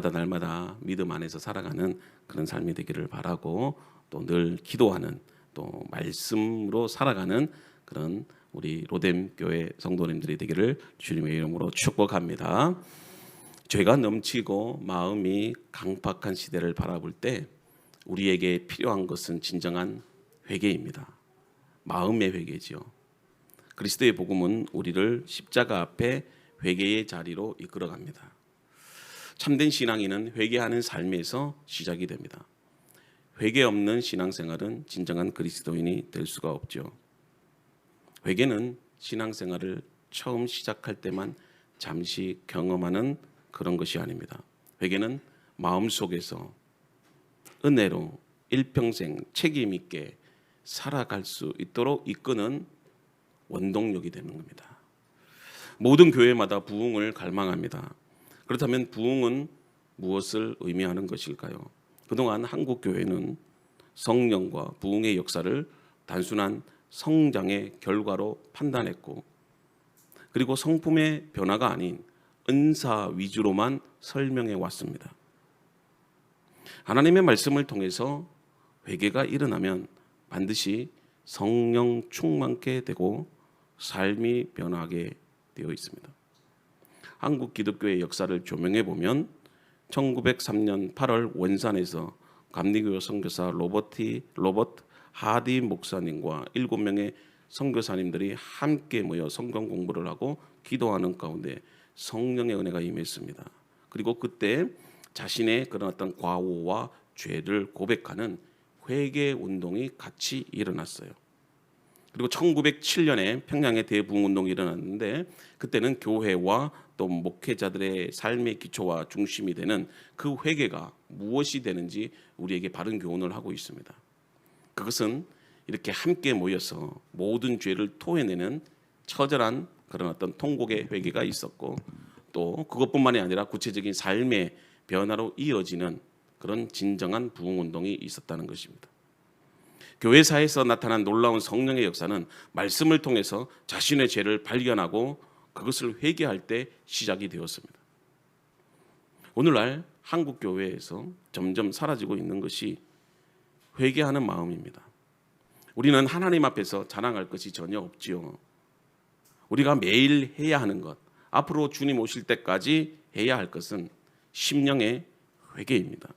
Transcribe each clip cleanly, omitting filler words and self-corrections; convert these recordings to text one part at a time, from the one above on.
날마다 믿음 안에서 살아가는 그런 삶이 되기를 바라고, 또 늘 기도하는, 또 말씀으로 살아가는 그런 우리 로뎀 교회 성도님들이 되기를 주님의 이름으로 축복합니다. 죄가 넘치고 마음이 강팍한 시대를 바라볼 때 우리에게 필요한 것은 진정한 회개입니다. 마음의 회개지요. 그리스도의 복음은 우리를 십자가 앞에 회개의 자리로 이끌어갑니다. 참된 신앙인은 회개하는 삶에서 시작이 됩니다. 회개 없는 신앙생활은 진정한 그리스도인이 될 수가 없죠. 회개는 신앙생활을 처음 시작할 때만 잠시 경험하는 그런 것이 아닙니다. 회개는 마음속에서 은혜로 일평생 책임 있게 살아갈 수 있도록 이끄는 원동력이 되는 겁니다. 모든 교회마다 부흥을 갈망합니다. 그렇다면 부흥은 무엇을 의미하는 것일까요? 그동안 한국 교회는 성령과 부흥의 역사를 단순한 성장의 결과로 판단했고, 그리고 성품의 변화가 아닌 은사 위주로만 설명해 왔습니다. 하나님의 말씀을 통해서 회개가 일어나면 반드시 성령 충만케 되고 삶이 변하게 되어 있습니다. 한국 기독교의 역사를 조명해 보면 1903년 8월 원산에서 감리교 선교사 로버트 하디 목사님과 7명의 선교사님들이 함께 모여 성경 공부를 하고 기도하는 가운데 성령의 은혜가 임했습니다. 그리고 그때 자신의 그런 어떤 과오와 죄를 고백하는 회개 운동이 같이 일어났어요. 그리고 1907년에 평양의 대부흥 운동이 일어났는데, 그때는 교회와 또 목회자들의 삶의 기초와 중심이 되는 그 회개가 무엇이 되는지 우리에게 바른 교훈을 하고 있습니다. 그것은 이렇게 함께 모여서 모든 죄를 토해내는 처절한 그런 어떤 통곡의 회개가 있었고, 또 그것뿐만이 아니라 구체적인 삶의 변화로 이어지는 그런 진정한 부흥 운동이 있었다는 것입니다. 교회사에서 나타난 놀라운 성령의 역사는 말씀을 통해서 자신의 죄를 발견하고 그것을 회개할 때 시작이 되었습니다. 오늘날 한국 교회에서 점점 사라지고 있는 것이 회개하는 마음입니다. 우리는 하나님 앞에서 자랑할 것이 전혀 없지요. 우리가 매일 해야 하는 것, 앞으로 주님 오실 때까지 해야 할 것은 심령의 회개입니다.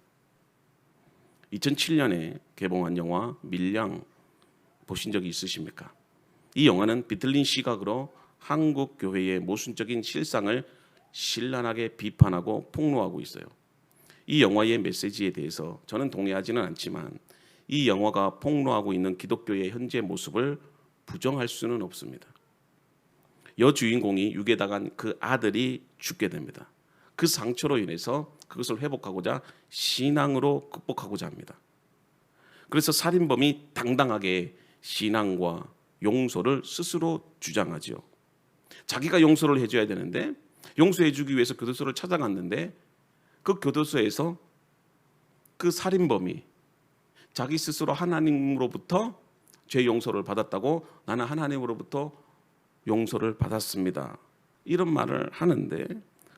2007년에 개봉한 영화 밀양 보신 적이 있으십니까? 이 영화는 비틀린 시각으로 한국 교회의 모순적인 실상을 신랄하게 비판하고 폭로하고 있어요. 이 영화의 메시지에 대해서 저는 동의하지는 않지만 이 영화가 폭로하고 있는 기독교의 현재 모습을 부정할 수는 없습니다. 여주인공이 유괴당한 그 아들이 죽게 됩니다. 그 상처로 인해서 그것을 회복하고자 신앙으로 극복하고자 합니다. 그래서 살인범이 당당하게 신앙과 용서를 스스로 주장하죠. 자기가 용서를 해줘야 되는데, 용서해주기 위해서 교도소를 찾아갔는데, 그 교도소에서 그 살인범이 자기 스스로 하나님으로부터 죄 용서를 받았다고, 나는 하나님으로부터 용서를 받았습니다, 이런 말을 하는데,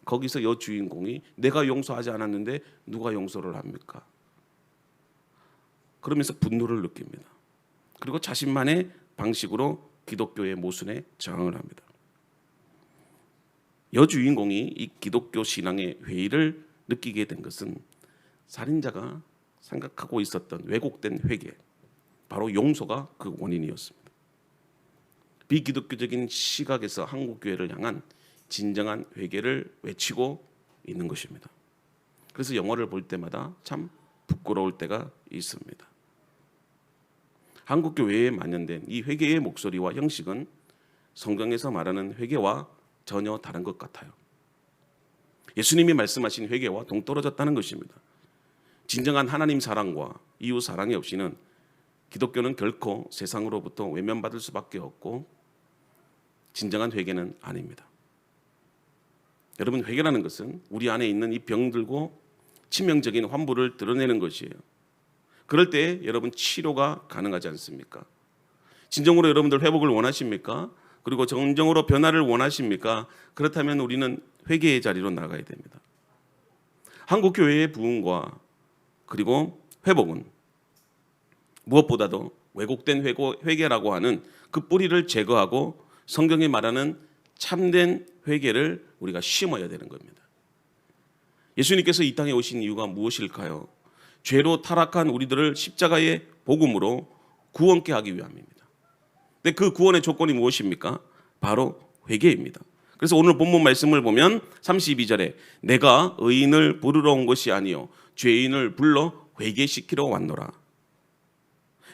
거기서 여주인공이 내가 용서하지 않았는데 누가 용서를 합니까? 그러면서 분노를 느낍니다. 그리고 자신만의 방식으로 기독교의 모순에 저항을 합니다. 여주인공이 이 기독교 신앙의 회의를 느끼게 된 것은 살인자가 생각하고 있었던 왜곡된 회개, 바로 용서가 그 원인이었습니다. 비기독교적인 시각에서 한국 교회를 향한 진정한 회개를 외치고 있는 것입니다. 그래서 영화를 볼 때마다 참 부끄러울 때가 있습니다. 한국 교회에 만연된 이 회개의 목소리와 형식은 성경에서 말하는 회개와 전혀 다른 것 같아요. 예수님이 말씀하신 회개와 동떨어졌다는 것입니다. 진정한 하나님 사랑과 이웃 사랑이 없이는 기독교는 결코 세상으로부터 외면받을 수밖에 없고 진정한 회개는 아닙니다. 여러분, 회개라는 것은 우리 안에 있는 이 병들고 치명적인 환부를 드러내는 것이에요. 그럴 때 여러분 치료가 가능하지 않습니까? 진정으로 여러분들 회복을 원하십니까? 그리고 정정으로 변화를 원하십니까? 그렇다면 우리는 회개의 자리로 나가야 됩니다. 한국 교회의 부흥과 그리고 회복은 무엇보다도 왜곡된 회개라고 하는 그 뿌리를 제거하고 성경이 말하는 참된 회개를 우리가 심어야 되는 겁니다. 예수님께서 이 땅에 오신 이유가 무엇일까요? 죄로 타락한 우리들을 십자가의 복음으로 구원케 하기 위함입니다. 근데 그 구원의 조건이 무엇입니까? 바로 회개입니다. 그래서 오늘 본문 말씀을 보면 32절에 내가 의인을 부르러 온 것이 아니요 죄인을 불러 회개시키러 왔노라.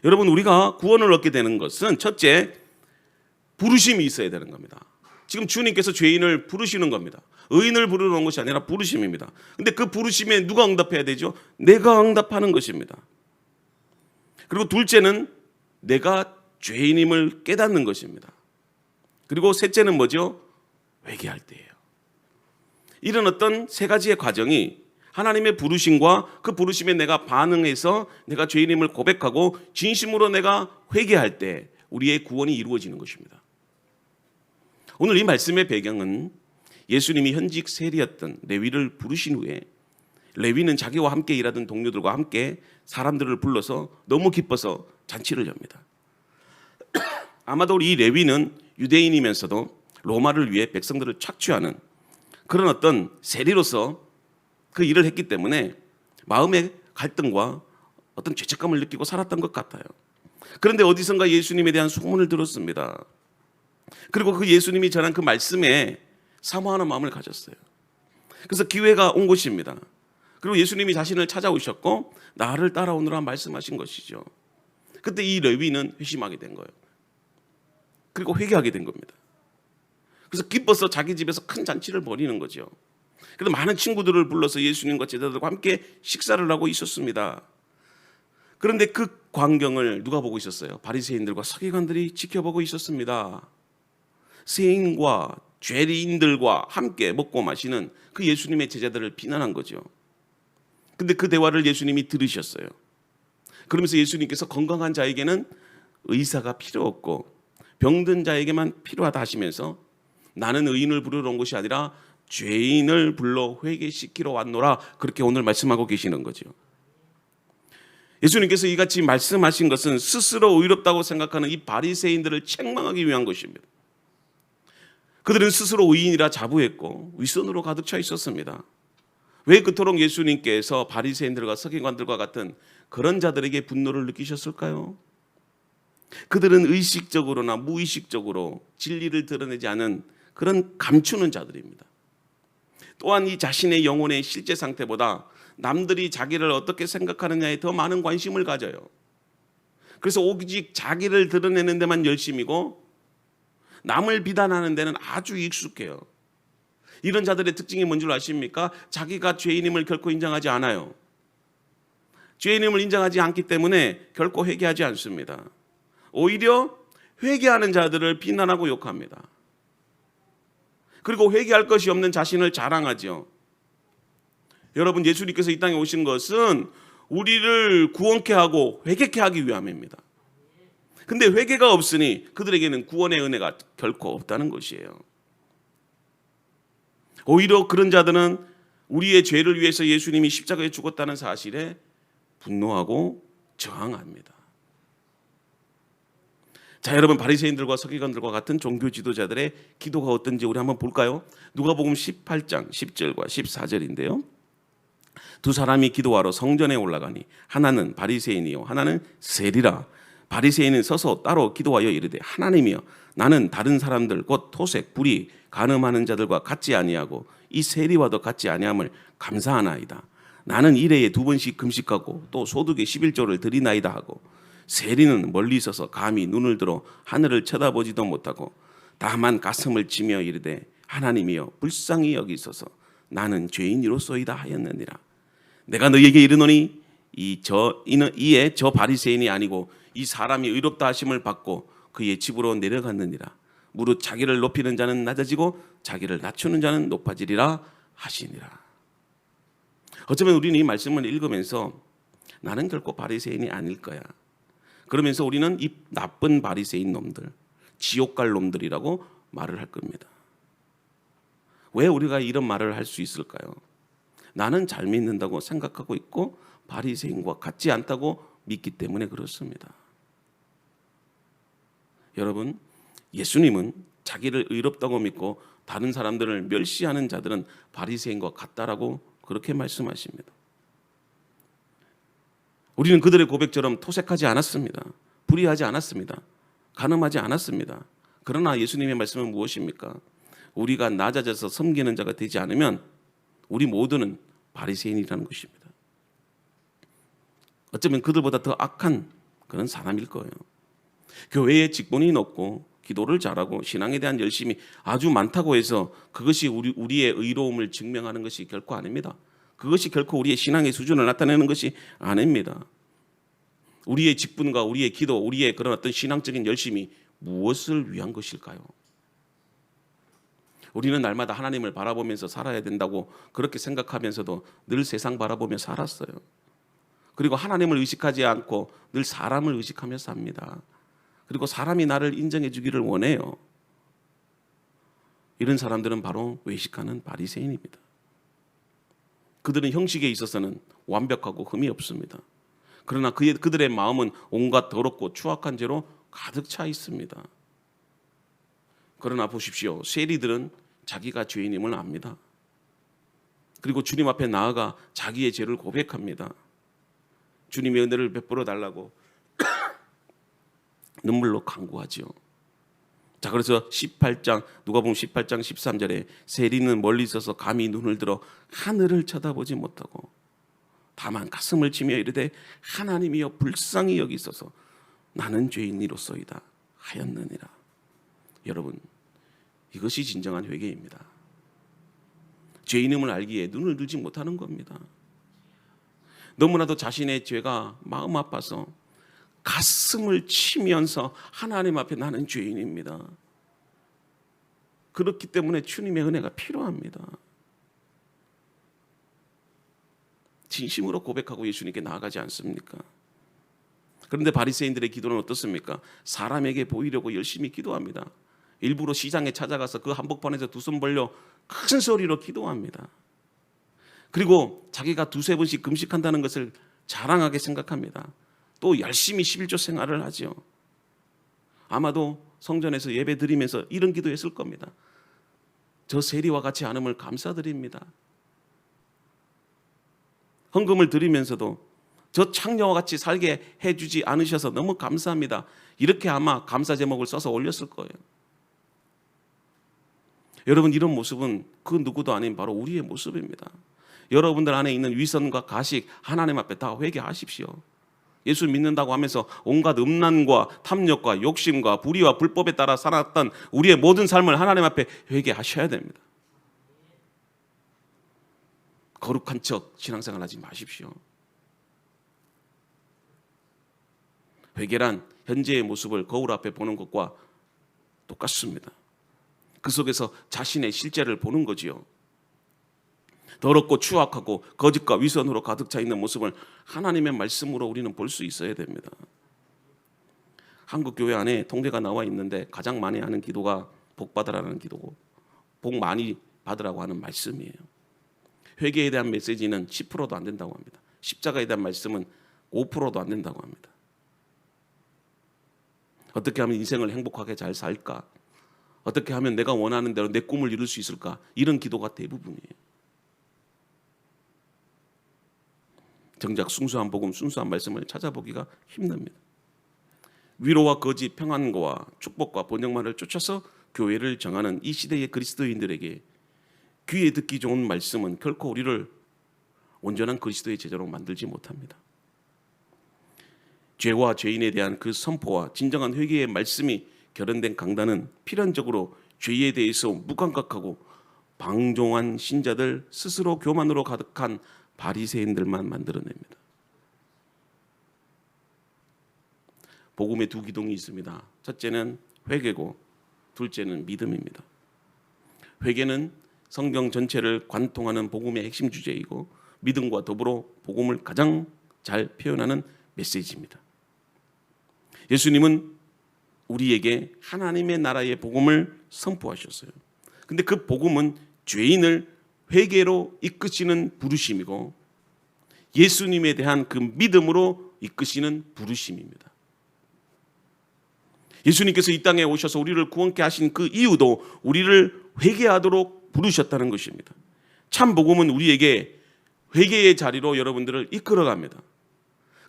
여러분, 우리가 구원을 얻게 되는 것은 첫째, 부르심이 있어야 되는 겁니다. 지금 주님께서 죄인을 부르시는 겁니다. 의인을 부르러 온 것이 아니라 부르심입니다. 근데 그 부르심에 누가 응답해야 되죠? 내가 응답하는 것입니다. 그리고 둘째는 내가 죄인임을 깨닫는 것입니다. 그리고 셋째는 뭐죠? 회개할 때예요. 이런 어떤 세 가지의 과정이 하나님의 부르심과 그 부르심에 내가 반응해서 내가 죄인임을 고백하고 진심으로 내가 회개할 때 우리의 구원이 이루어지는 것입니다. 오늘 이 말씀의 배경은 예수님이 현직 세리였던 레위를 부르신 후에 레위는 자기와 함께 일하던 동료들과 함께 사람들을 불러서 너무 기뻐서 잔치를 엽니다. 아마도 이 레위는 유대인이면서도 로마를 위해 백성들을 착취하는 그런 어떤 세리로서 그 일을 했기 때문에 마음의 갈등과 어떤 죄책감을 느끼고 살았던 것 같아요. 그런데 어디선가 예수님에 대한 소문을 들었습니다. 그리고 그 예수님이 전한 그 말씀에 사모하는 마음을 가졌어요. 그래서 기회가 온 것입니다. 그리고 예수님이 자신을 찾아오셨고 나를 따라오느라 말씀하신 것이죠. 그때 이 레위는 회심하게 된 거예요. 그리고 회개하게 된 겁니다. 그래서 기뻐서 자기 집에서 큰 잔치를 벌이는 거죠. 그래서 많은 친구들을 불러서 예수님과 제자들과 함께 식사를 하고 있었습니다. 그런데 그 광경을 누가 보고 있었어요? 바리새인들과 서기관들이 지켜보고 있었습니다. 세인과 죄인들과 함께 먹고 마시는 그 예수님의 제자들을 비난한 거죠. 근데 그 대화를 예수님이 들으셨어요. 그러면서 예수님께서 건강한 자에게는 의사가 필요 없고 병든 자에게만 필요하다 하시면서 나는 의인을 부르러 온 것이 아니라 죄인을 불러 회개시키러 왔노라, 그렇게 오늘 말씀하고 계시는 거죠. 예수님께서 이같이 말씀하신 것은 스스로 의롭다고 생각하는 이 바리새인들을 책망하기 위한 것입니다. 그들은 스스로 의인이라 자부했고 윗선으로 가득 차 있었습니다. 왜 그토록 예수님께서 바리새인들과 서기관들과 같은 그런 자들에게 분노를 느끼셨을까요? 그들은 의식적으로나 무의식적으로 진리를 드러내지 않은 그런 감추는 자들입니다. 또한 이 자신의 영혼의 실제 상태보다 남들이 자기를 어떻게 생각하느냐에 더 많은 관심을 가져요. 그래서 오직 자기를 드러내는 데만 열심이고 남을 비난하는 데는 아주 익숙해요. 이런 자들의 특징이 뭔지 아십니까? 자기가 죄인임을 결코 인정하지 않아요. 죄인임을 인정하지 않기 때문에 결코 회개하지 않습니다. 오히려 회개하는 자들을 비난하고 욕합니다. 그리고 회개할 것이 없는 자신을 자랑하죠. 여러분, 예수님께서 이 땅에 오신 것은 우리를 구원케 하고 회개케 하기 위함입니다. 근데 회개가 없으니 그들에게는 구원의 은혜가 결코 없다는 것이에요. 오히려 그런 자들은 우리의 죄를 위해서 예수님이 십자가에 죽었다는 사실에 분노하고 저항합니다. 자, 여러분, 바리새인들과 서기관들과 같은 종교 지도자들의 기도가 어떤지 우리 한번 볼까요? 누가복음 18장 10절과 14절인데요. 두 사람이 기도하러 성전에 올라가니 하나는 바리새인이요 하나는 세리라. 바리새인은 서서 따로 기도하여 이르되 하나님이여 나는 다른 사람들 곧 토색, 불의, 간음하는 자들과 같지 아니하고 이 세리와도 같지 아니함을 감사하나이다. 나는 일해에 2번씩 금식하고 또 소득의 11조를 드리나이다 하고 세리는 멀리 있어서 감히 눈을 들어 하늘을 쳐다보지도 못하고 다만 가슴을 치며 이르되 하나님이여 불쌍히 여기소서 나는 죄인이로소이다 하였느니라. 내가 너희에게 이르노니 이에 저 바리새인이 아니고 이 사람이 의롭다 하심을 받고 그의 집으로 내려갔느니라. 무릇 자기를 높이는 자는 낮아지고 자기를 낮추는 자는 높아지리라 하시니라. 어쩌면 우리는 이 말씀을 읽으면서 나는 결코 바리새인이 아닐 거야, 그러면서 우리는 이 나쁜 바리새인 놈들, 지옥 갈 놈들이라고 말을 할 겁니다. 왜 우리가 이런 말을 할 수 있을까요? 나는 잘 믿는다고 생각하고 있고 바리새인과 같지 않다고 믿기 때문에 그렇습니다. 여러분, 예수님은 자기를 의롭다고 믿고 다른 사람들을 멸시하는 자들은 바리새인과 같다라고 그렇게 말씀하십니다. 우리는 그들의 고백처럼 토색하지 않았습니다. 불의하지 않았습니다. 간음하지 않았습니다. 그러나 예수님의 말씀은 무엇입니까? 우리가 낮아져서 섬기는 자가 되지 않으면 우리 모두는 바리새인이라는 것입니다. 어쩌면 그들보다 더 악한 그런 사람일 거예요. 교회에 직분이 높고 기도를 잘하고 신앙에 대한 열심이 아주 많다고 해서 그것이 우리의 의로움을 증명하는 것이 결코 아닙니다. 그것이 결코 우리의 신앙의 수준을 나타내는 것이 아닙니다. 우리의 직분과 우리의 기도, 우리의 그런 어떤 신앙적인 열심이 무엇을 위한 것일까요? 우리는 날마다 하나님을 바라보면서 살아야 된다고 그렇게 생각하면서도 늘 세상 바라보며 살았어요. 그리고 하나님을 의식하지 않고 늘 사람을 의식하며 삽니다. 그리고 사람이 나를 인정해 주기를 원해요. 이런 사람들은 바로 외식하는 바리새인입니다. 그들은 형식에 있어서는 완벽하고 흠이 없습니다. 그러나 그들의 마음은 온갖 더럽고 추악한 죄로 가득 차 있습니다. 그러나 보십시오. 세리들은 자기가 죄인임을 압니다. 그리고 주님 앞에 나아가 자기의 죄를 고백합니다. 주님의 은혜를 베풀어 달라고 눈물로 간구하지요. 자, 그래서 18장 누가복음 18장 13절에 세리는 멀리 있어서 감히 눈을 들어 하늘을 쳐다보지 못하고 다만 가슴을 치며 이르되 하나님이여 불쌍히 여기소서 나는 죄인이로소이다 하였느니라. 여러분, 이것이 진정한 회개입니다. 죄인임을 알기에 눈을 들지 못하는 겁니다. 너무나도 자신의 죄가 마음 아파서 가슴을 치면서 하나님 앞에 나는 죄인입니다. 그렇기 때문에 주님의 은혜가 필요합니다. 진심으로 고백하고 예수님께 나아가지 않습니까? 그런데 바리새인들의 기도는 어떻습니까? 사람에게 보이려고 열심히 기도합니다. 일부러 시장에 찾아가서 그 한복판에서 두 손 벌려 큰 소리로 기도합니다. 그리고 자기가 두세 번씩 금식한다는 것을 자랑하게 생각합니다. 또 열심히 11조 생활을 하죠. 아마도 성전에서 예배 드리면서 이런 기도했을 겁니다. 저 세리와 같이 않음을 감사드립니다. 헌금을 드리면서도 저 창녀와 같이 살게 해주지 않으셔서 너무 감사합니다. 이렇게 아마 감사 제목을 써서 올렸을 거예요. 여러분, 이런 모습은 그 누구도 아닌 바로 우리의 모습입니다. 여러분들 안에 있는 위선과 가식 하나님 앞에 다 회개하십시오. 예수 믿는다고 하면서 온갖 음란과 탐욕과 욕심과 불의와 불법에 따라 살았던 우리의 모든 삶을 하나님 앞에 회개하셔야 됩니다. 거룩한 척 신앙생활 하지 마십시오. 회개란 현재의 모습을 거울 앞에 보는 것과 똑같습니다. 그 속에서 자신의 실제를 보는 거지요. 더럽고 추악하고 거짓과 위선으로 가득 차 있는 모습을 하나님의 말씀으로 우리는 볼 수 있어야 됩니다. 한국 교회 안에 통계가 나와 있는데 가장 많이 하는 기도가 복 받으라는 기도고 복 많이 받으라고 하는 말씀이에요. 회개에 대한 메시지는 10%도 안 된다고 합니다. 십자가에 대한 말씀은 5%도 안 된다고 합니다. 어떻게 하면 인생을 행복하게 잘 살까? 어떻게 하면 내가 원하는 대로 내 꿈을 이룰 수 있을까? 이런 기도가 대부분이에요. 정작 순수한 복음, 순수한 말씀을 찾아보기가 힘듭니다. 위로와 거짓, 평안과 축복과 번영만을 쫓아서 교회를 정하는 이 시대의 그리스도인들에게 귀에 듣기 좋은 말씀은 결코 우리를 온전한 그리스도의 제자로 만들지 못합니다. 죄와 죄인에 대한 그 선포와 진정한 회개의 말씀이 결연된 강단은 필연적으로 죄에 대해서 무감각하고 방종한 신자들, 스스로 교만으로 가득한 바리새인들만 만들어냅니다. 복음의 두 기둥이 있습니다. 첫째는 회개고 둘째는 믿음입니다. 회개는 성경 전체를 관통하는 복음의 핵심 주제이고 믿음과 더불어 복음을 가장 잘 표현하는 메시지입니다. 예수님은 우리에게 하나님의 나라의 복음을 선포하셨어요. 근데 그 복음은 죄인을 회개로 이끄시는 부르심이고 예수님에 대한 그 믿음으로 이끄시는 부르심입니다. 예수님께서 이 땅에 오셔서 우리를 구원케 하신 그 이유도 우리를 회개하도록 부르셨다는 것입니다. 참 복음은 우리에게 회개의 자리로 여러분들을 이끌어갑니다.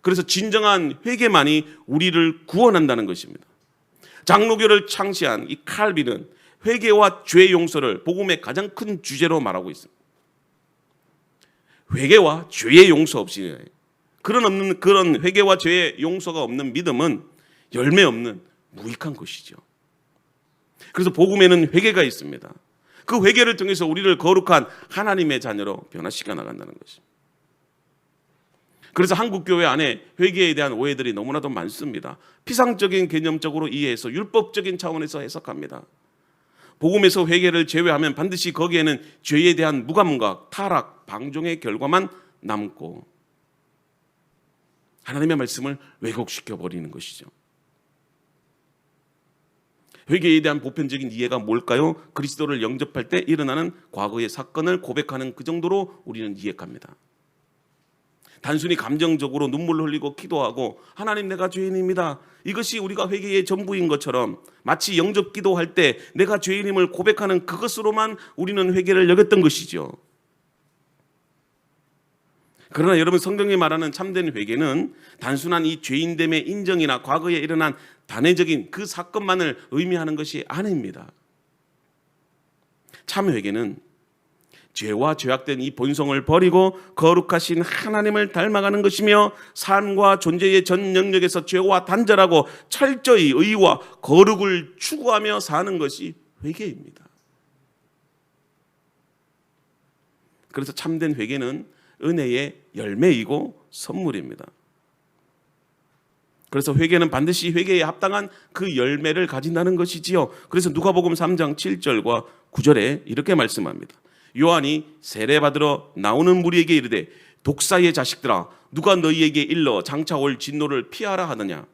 그래서 진정한 회개만이 우리를 구원한다는 것입니다. 장로교를 창시한 이 칼빈은 회개와 죄 용서를 복음의 가장 큰 주제로 말하고 있습니다. 회개와 죄의 용서 없이 그런 회개와 죄의 용서가 없는 믿음은 열매 없는 무익한 것이죠. 그래서 복음에는 회개가 있습니다. 그 회개를 통해서 우리를 거룩한 하나님의 자녀로 변화시켜 나간다는 것입니다. 그래서 한국 교회 안에 회개에 대한 오해들이 너무나도 많습니다. 피상적인 개념적으로 이해해서 율법적인 차원에서 해석합니다. 복음에서 회개를 제외하면 반드시 거기에는 죄에 대한 무감각, 타락, 방종의 결과만 남고 하나님의 말씀을 왜곡시켜 버리는 것이죠. 회개에 대한 보편적인 이해가 뭘까요? 그리스도를 영접할 때 일어나는 과거의 사건을 고백하는 그 정도로 우리는 이해합니다. 단순히 감정적으로 눈물을 흘리고 기도하고 하나님 내가 죄인입니다. 이것이 우리가 회개의 전부인 것처럼 마치 영접 기도할 때 내가 죄인임을 고백하는 그것으로만 우리는 회개를 여겼던 것이죠. 그러나 여러분 성경이 말하는 참된 회개는 단순한 이 죄인됨의 인정이나 과거에 일어난 단회적인 그 사건만을 의미하는 것이 아닙니다. 참 회개는 죄와 죄악된 이 본성을 버리고 거룩하신 하나님을 닮아가는 것이며 삶과 존재의 전 영역에서 죄와 단절하고 철저히 의와 거룩을 추구하며 사는 것이 회개입니다. 그래서 참된 회개는 은혜의 열매이고 선물입니다. 그래서 회개는 반드시 회개에 합당한 그 열매를 가진다는 것이지요. 그래서 누가복음 3장 7절과 9절에 이렇게 말씀합니다. 요한이 세례받으러 나오는 무리에게 이르되 독사의 자식들아 누가 너희에게 일러 장차 올 진노를 피하라 하느냐.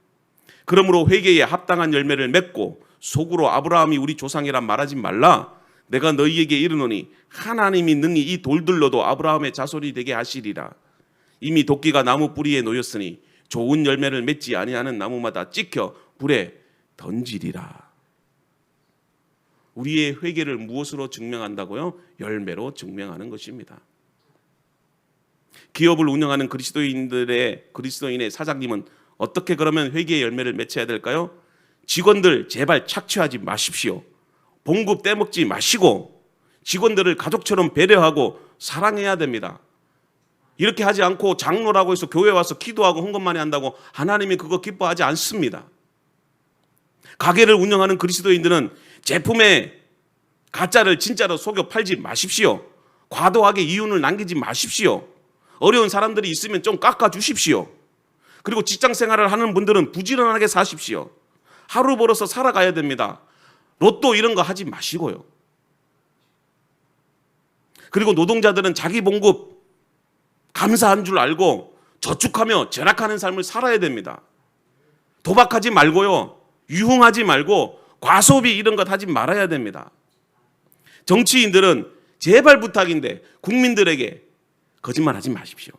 그러므로 회개에 합당한 열매를 맺고 속으로 아브라함이 우리 조상이라 말하지 말라. 내가 너희에게 이르노니 하나님이 능히 이 돌들로도 아브라함의 자손이 되게 하시리라. 이미 도끼가 나무 뿌리에 놓였으니 좋은 열매를 맺지 아니하는 나무마다 찍혀 불에 던지리라. 우리의 회개를 무엇으로 증명한다고요? 열매로 증명하는 것입니다. 기업을 운영하는 그리스도인의 사장님은 어떻게 그러면 회개의 열매를 맺어야 될까요? 직원들 제발 착취하지 마십시오. 봉급 떼먹지 마시고 직원들을 가족처럼 배려하고 사랑해야 됩니다. 이렇게 하지 않고 장로라고 해서 교회 와서 기도하고 헌금만 한다고 하나님이 그거 기뻐하지 않습니다. 가게를 운영하는 그리스도인들은 제품에 가짜를 진짜로 속여 팔지 마십시오. 과도하게 이윤을 남기지 마십시오. 어려운 사람들이 있으면 좀 깎아주십시오. 그리고 직장 생활을 하는 분들은 부지런하게 사십시오. 하루 벌어서 살아가야 됩니다. 로또 이런 거 하지 마시고요. 그리고 노동자들은 자기 봉급 감사한 줄 알고 저축하며 절약하는 삶을 살아야 됩니다. 도박하지 말고요. 유흥하지 말고 과소비 이런 것 하지 말아야 됩니다. 정치인들은 제발 부탁인데 국민들에게 거짓말하지 마십시오.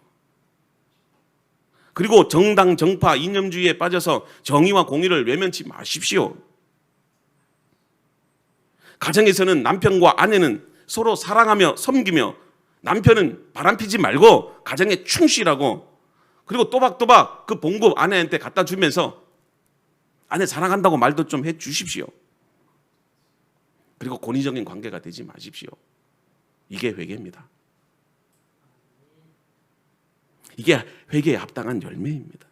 그리고 정당, 정파, 이념주의에 빠져서 정의와 공의를 외면치 마십시오. 가정에서는 남편과 아내는 서로 사랑하며 섬기며 남편은 바람피지 말고 가정에 충실하고 그리고 또박또박 그 봉급 아내한테 갖다 주면서 아내 사랑한다고 말도 좀 해 주십시오. 그리고 권위적인 관계가 되지 마십시오. 이게 회개입니다. 이게 회개에 합당한 열매입니다.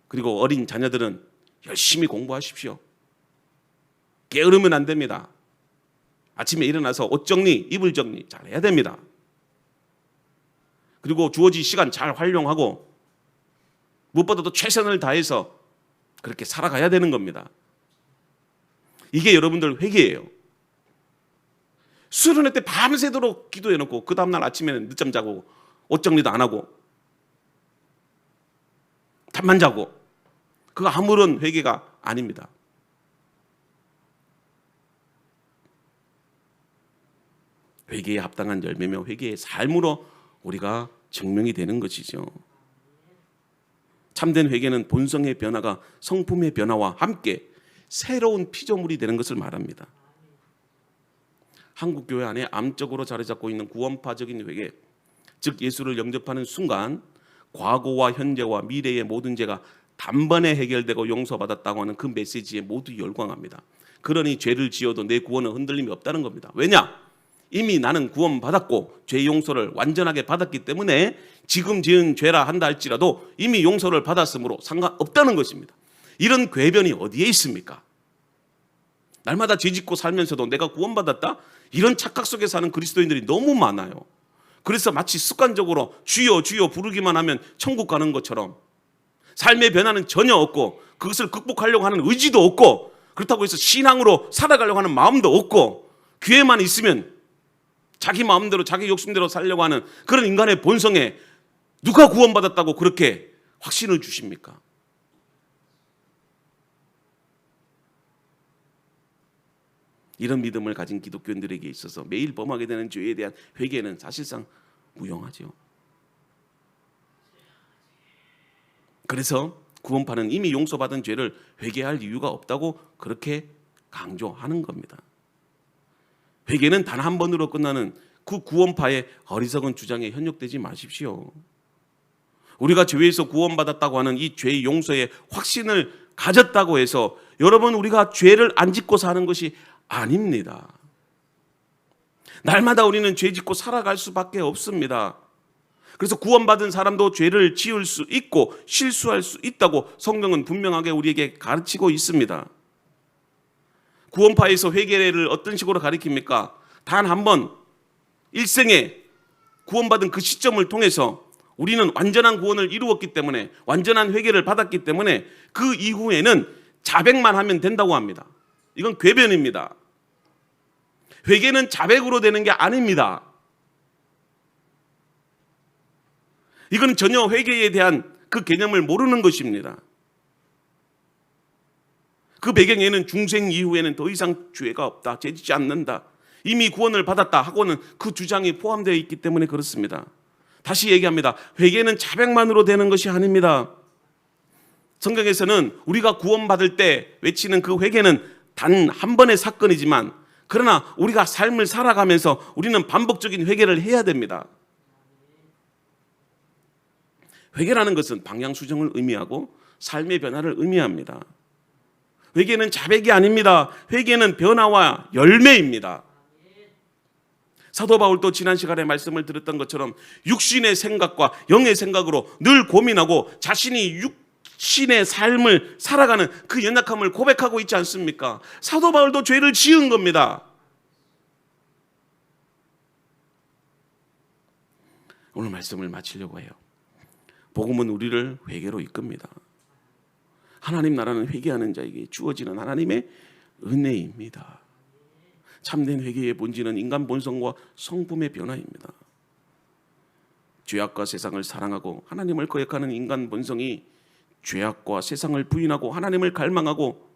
그리고 어린 자녀들은 열심히 공부하십시오. 게으르면 안 됩니다. 아침에 일어나서 옷 정리, 이불 정리 잘 해야 됩니다. 그리고 주어진 시간 잘 활용하고 무엇보다도 최선을 다해서 그렇게 살아가야 되는 겁니다. 이게 여러분들 회개예요. 수련회 때 밤새도록 기도해놓고 그 다음날 아침에는 늦잠 자고 옷 정리도 안 하고 잠만 자고 그거 아무런 회개가 아닙니다. 회개에 합당한 열매며 회개의 삶으로 우리가 증명이 되는 것이죠. 참된 회개는 본성의 변화가 성품의 변화와 함께 새로운 피조물이 되는 것을 말합니다. 한국 교회 안에 암적으로 자리 잡고 있는 구원파적인 회개, 즉 예수를 영접하는 순간 과거와 현재와 미래의 모든 죄가 단번에 해결되고 용서받았다고 하는 그 메시지에 모두 열광합니다. 그러니 죄를 지어도 내 구원은 흔들림이 없다는 겁니다. 왜냐? 이미 나는 구원받았고 죄 용서를 완전하게 받았기 때문에 지금 지은 죄라 한다 할지라도 이미 용서를 받았으므로 상관없다는 것입니다. 이런 궤변이 어디에 있습니까? 날마다 죄 짓고 살면서도 내가 구원받았다? 이런 착각 속에 사는 그리스도인들이 너무 많아요. 그래서 마치 습관적으로 주여 주여 부르기만 하면 천국 가는 것처럼 삶의 변화는 전혀 없고 그것을 극복하려고 하는 의지도 없고 그렇다고 해서 신앙으로 살아가려고 하는 마음도 없고 기회만 있으면 자기 마음대로 자기 욕심대로 살려고 하는 그런 인간의 본성에 누가 구원받았다고 그렇게 확신을 주십니까? 이런 믿음을 가진 기독교인들에게 있어서 매일 범하게 되는 죄에 대한 회개는 사실상 무용하죠. 그래서 구원파는 이미 용서받은 죄를 회개할 이유가 없다고 그렇게 강조하는 겁니다. 회개는 단 한 번으로 끝나는 그 구원파의 어리석은 주장에 현혹되지 마십시오. 우리가 죄에서 구원받았다고 하는 이 죄의 용서의 확신을 가졌다고 해서 여러분 우리가 죄를 안 짓고 사는 것이 아닙니다. 날마다 우리는 죄 짓고 살아갈 수밖에 없습니다. 그래서 구원받은 사람도 죄를 지을 수 있고 실수할 수 있다고 성경은 분명하게 우리에게 가르치고 있습니다. 구원파에서 회개를 어떤 식으로 가르칩니까? 단 한 번 일생에 구원받은 그 시점을 통해서 우리는 완전한 구원을 이루었기 때문에 완전한 회개를 받았기 때문에 그 이후에는 자백만 하면 된다고 합니다. 이건 궤변입니다. 회개는 자백으로 되는 게 아닙니다. 이건 전혀 회개에 대한 그 개념을 모르는 것입니다. 그 배경에는 중생 이후에는 더 이상 죄가 없다, 죄 짓지 않는다, 이미 구원을 받았다 하고는 그 주장이 포함되어 있기 때문에 그렇습니다. 다시 얘기합니다. 회개는 자백만으로 되는 것이 아닙니다. 성경에서는 우리가 구원받을 때 외치는 그 회개는 단 한 번의 사건이지만 그러나 우리가 삶을 살아가면서 우리는 반복적인 회개를 해야 됩니다. 회개라는 것은 방향수정을 의미하고 삶의 변화를 의미합니다. 회개는 자백이 아닙니다. 회개는 변화와 열매입니다. 사도 바울도 지난 시간에 말씀을 드렸던 것처럼 육신의 생각과 영의 생각으로 늘 고민하고 자신이 육신의 삶을 살아가는 그 연약함을 고백하고 있지 않습니까? 사도 바울도 죄를 지은 겁니다. 오늘 말씀을 마치려고 해요. 복음은 우리를 회개로 이끕니다. 하나님 나라는 회개하는 자에게 주어지는 하나님의 은혜입니다. 참된 회개의 본질은 인간 본성과 성품의 변화입니다. 죄악과 세상을 사랑하고 하나님을 거역하는 인간 본성이 죄악과 세상을 부인하고 하나님을 갈망하고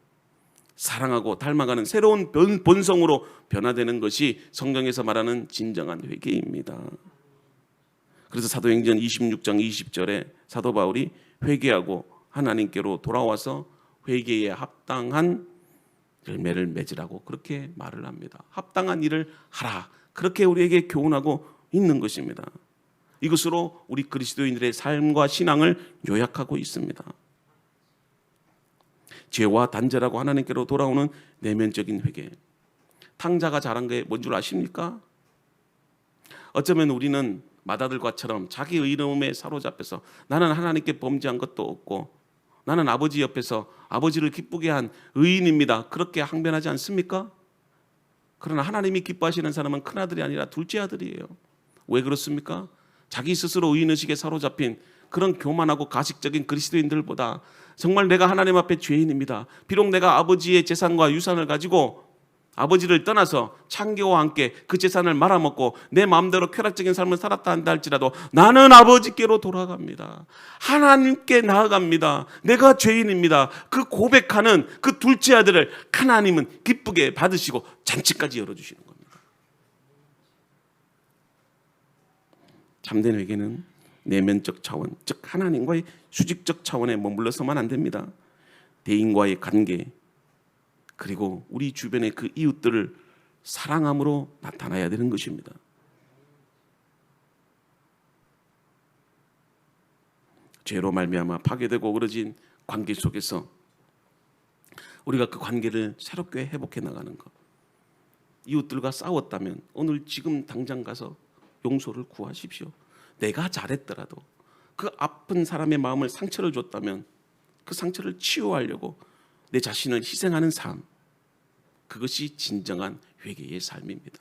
사랑하고 닮아가는 새로운 본성으로 변화되는 것이 성경에서 말하는 진정한 회개입니다. 그래서 사도행전 26장 20절에 사도 바울이 회개하고 하나님께로 돌아와서 회개에 합당한 열매를 맺으라고 그렇게 말을 합니다. 합당한 일을 하라, 그렇게 우리에게 교훈하고 있는 것입니다. 이것으로 우리 그리스도인들의 삶과 신앙을 요약하고 있습니다. 죄와 단절하고 하나님께로 돌아오는 내면적인 회개. 탕자가 잘한 게 뭔 줄 아십니까? 어쩌면 우리는 맏아들과처럼 자기 의로움에 사로잡혀서 나는 하나님께 범죄한 것도 없고 나는 아버지 옆에서 아버지를 기쁘게 한 의인입니다, 그렇게 항변하지 않습니까? 그러나 하나님이 기뻐하시는 사람은 큰아들이 아니라 둘째 아들이에요. 왜 그렇습니까? 자기 스스로 의인의식에 사로잡힌 그런 교만하고 가식적인 그리스도인들보다 정말 내가 하나님 앞에 죄인입니다, 비록 내가 아버지의 재산과 유산을 가지고 아버지를 떠나서 창교와 함께 그 재산을 말아먹고 내 마음대로 쾌락적인 삶을 살았다 한다 할지라도 나는 아버지께로 돌아갑니다. 하나님께 나아갑니다. 내가 죄인입니다. 그 고백하는 그 둘째 아들을 하나님은 기쁘게 받으시고 잔치까지 열어주시는 겁니다. 참된 회개는 내면적 차원, 즉 하나님과의 수직적 차원에 머물러서만 안 됩니다. 대인과의 관계, 그리고 우리 주변의 그 이웃들을 사랑함으로 나타나야 되는 것입니다. 죄로 말미암아 파괴되고 어그러진 관계 속에서 우리가 그 관계를 새롭게 회복해 나가는 것. 이웃들과 싸웠다면 오늘 지금 당장 가서 용서를 구하십시오. 내가 잘했더라도 그 아픈 사람의 마음을 상처를 줬다면 그 상처를 치유하려고 내 자신을 희생하는 삶, 그것이 진정한 회개의 삶입니다.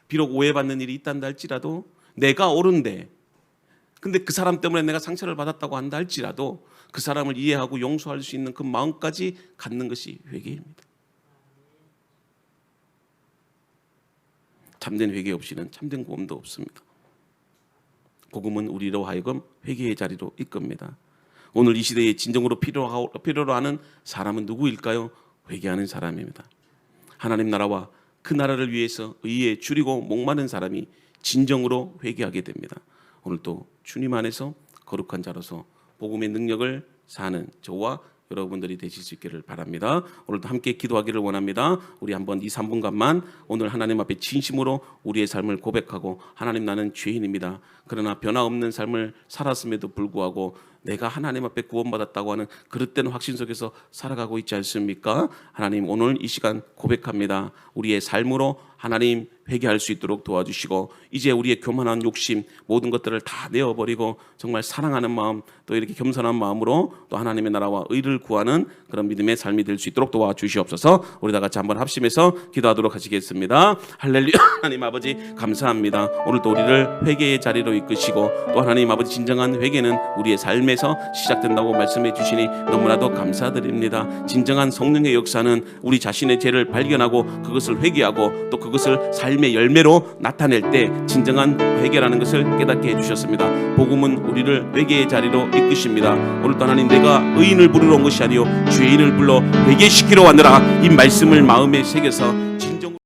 비록 오해받는 일이 있단다 할지라도 내가 옳은데, 근데 그 사람 때문에 내가 상처를 받았다고 한다 할지라도 그 사람을 이해하고 용서할 수 있는 그 마음까지 갖는 것이 회개입니다. 참된 회개 없이는 참된 구원도 없습니다. 복음은 우리로 하여금 회개의 자리로 이끕니다. 오늘 이 시대에 진정으로 필요로 하는 사람은 누구일까요? 회개하는 사람입니다. 하나님 나라와 그 나라를 위해서 의에 줄이고 목마른 사람이 진정으로 회개하게 됩니다. 오늘도 주님 안에서 거룩한 자로서 복음의 능력을 사는 저와 여러분들이 되실 수 있기를 바랍니다. 오늘도 함께 기도하기를 원합니다. 우리 한번 2-3분간만 오늘 하나님 앞에 진심으로 우리의 삶을 고백하고, 하나님 나는 죄인입니다. 그러나 변화없는 삶을 살았음에도 불구하고 내가 하나님 앞에 구원받았다고 하는 그릇된 확신 속에서 살아가고 있지 않습니까? 하나님, 오늘 이 시간 고백합니다. 우리의 삶으로 하나님 회개할 수 있도록 도와주시고, 이제 우리의 교만한 욕심 모든 것들을 다 내어버리고 정말 사랑하는 마음, 또 이렇게 겸손한 마음으로 또 하나님의 나라와 의를 구하는 그런 믿음의 삶이 될 수 있도록 도와주시옵소서. 우리 다 같이 한번 합심해서 기도하도록 하시겠습니다. 할렐루야. 하나님 아버지 감사합니다. 오늘 또 우리를 회개의 자리로 이끄시고, 또 하나님 아버지 진정한 회개는 우리의 삶에서 시작된다고 말씀해 주시니 너무나도 감사드립니다. 진정한 성령의 역사는 우리 자신의 죄를 발견하고 그것을 회개하고 또 그것을 삶의 열매로 나타낼 때 진정한 회개라는 것을 깨닫게 해주셨습니다. 복음은 우리를 회개의 자리로 이끄십니다. 오늘도 하나님, 내가 의인을 부르러 온 것이 아니요 죄인을 불러 회개시키러 왔느라 이 말씀을 마음에 새겨서